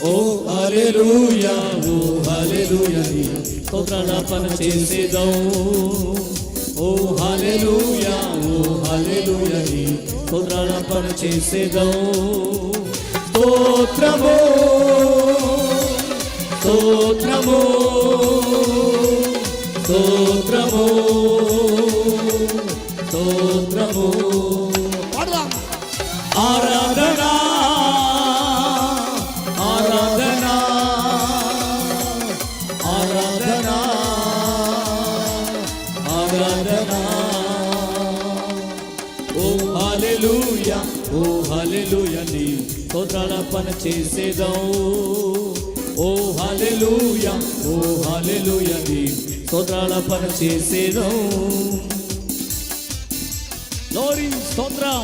ఓ హల్లెలూయా ఓ హల్లెలూయా నీ స్తోత్రాలాపన చేసేదం ఓ హల్లెలూయా నీ స్తోత్రాలాపన చేసేదం స్తోత్రము స్తోత్రము స్తోత్రము స్తోత్రము ఆరాధన ఆరాధన ఆరాధన ఆరాధన ఓ హల్లెలూయా నీ స్తోత్రాలాపన చేసేదం ఓ హల్లెలూయా నీ స్తోత్రాలాపన చేసేదం గ్లోరీ స్తోత్రం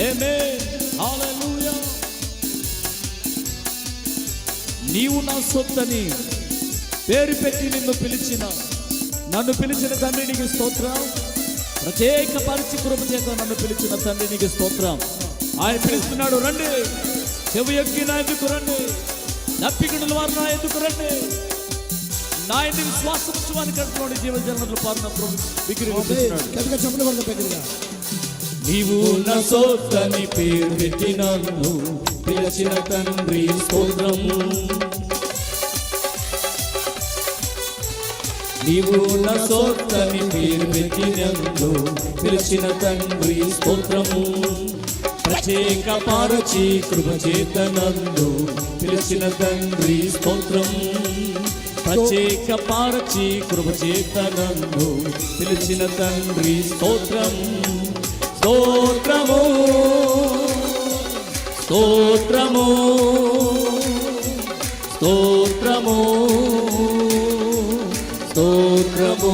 ఆమేన్ హల్లెలూయా నీవు నా సొత్తని పేరు పెట్టి నన్ను పిలిచిన తండ్రి నీకు స్తోత్రం ప్రత్యేక పరిచి కృప చేత నన్ను పిలిచిన తండ్రి నీకు స్తోత్రం ఆయన పిలుస్తున్నాడు రండి చెవి ఎక్కి నా ఎందుకు రండి నప్పికుడుల వారు నా ఎందుకు రండి నా ఇంటి విశ్వాసం కట్టుకోండి జీవజలంలో పాలన నీవు నా సొత్తని పేరు పెట్టి నన్ను పిలిచిన తండ్రి స్తోత్రం నీవు నా సొత్తని పేరు పెట్టి నన్ను పిలిచిన తండ్రి స్తోత్రము ప్రత్యేక పారచి కృప చేత నన్ను పిలిచిన తండ్రి స్తోత్రం ప్రత్యేక పారచి కృప చేత నన్ను పిలిచిన తండ్రి స్తోత్రం స్తోత్రము స్తోత్రము స్తోత్రము స్తోత్రము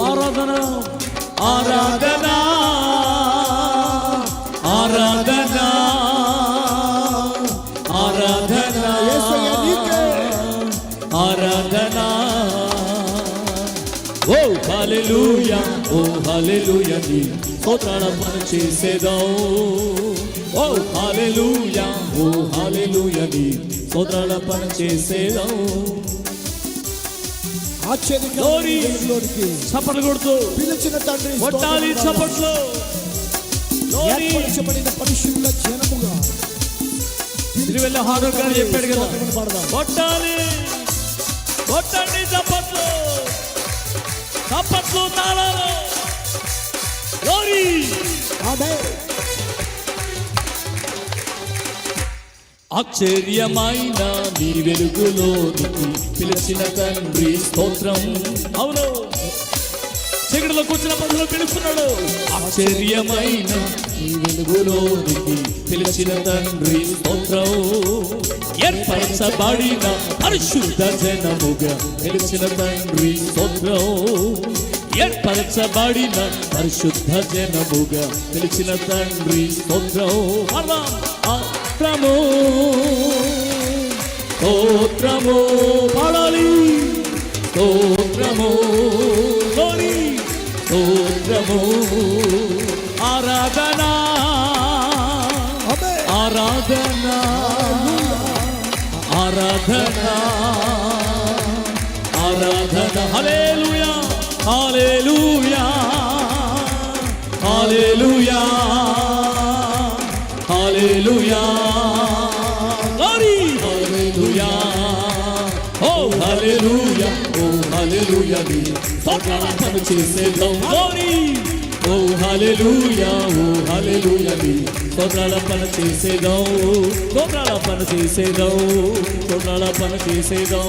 ఆరాధన ఆరాధన ఆరాధన ఆరాధన ఆరాధన ఓ హల్లెలూయా నీ స్తోత్రాలాపన చేసేదం ఓ హల్లెలూయా నీ స్తోత్రాలాపన చేసేదం ఆశ్చర్యకరమైన చప్పట్లు కొడుతూ పిలిచిన తండ్రి కొట్టాలి చప్పట్లు ఏర్పరచబడిన పరిశుద్ధ జనముగా తిరువెల్ల హారూన్ గారు చెప్పాడు కదా కొట్టాలి కొట్టండి చప్పట్లు చప్పట్లు తాళాలు గ్లోరీ ఆమేన్ ఆశ్చర్యమైన నీ వెలుగులోనికి పిలిచిన తండ్రి స్తోత్రం అవును చీకటిలో కూర్చున్న పనులు పిలుస్తున్నాడు ఆశ్చర్యమైన నీ వెలుగులోనికి పిలిచిన తండ్రి స్తోత్రం ఏర్పరచబడిన పరిశుద్ధ జనముగా పిలిచిన తండ్రి స్తోత్రం ఏర్పరచబడిన పరిశుద్ధ జనముగా పిలిచిన తండ్రి స్తోత్రం స్తోత్రము స్తోత్రము పాడాలి స్తోత్రము స్తోత్రము ఆరాధన ఆరాధన ఆరాధన ఆరాధన హల్లెలూయా హల్లెలూయా హల్లెలూయా హల్లెలూయా గ్లోరీ హల్లెలూయా ఓ హల్లెలూయా నీ స్తోత్రాలాపన చేసేదం గ్లోరీ ఓ హల్లెలూయా నీ స్తోత్రాలాపన చేసేదం స్తోత్రాలాపన చేసేదం స్తోత్రాలాపన చేసేదం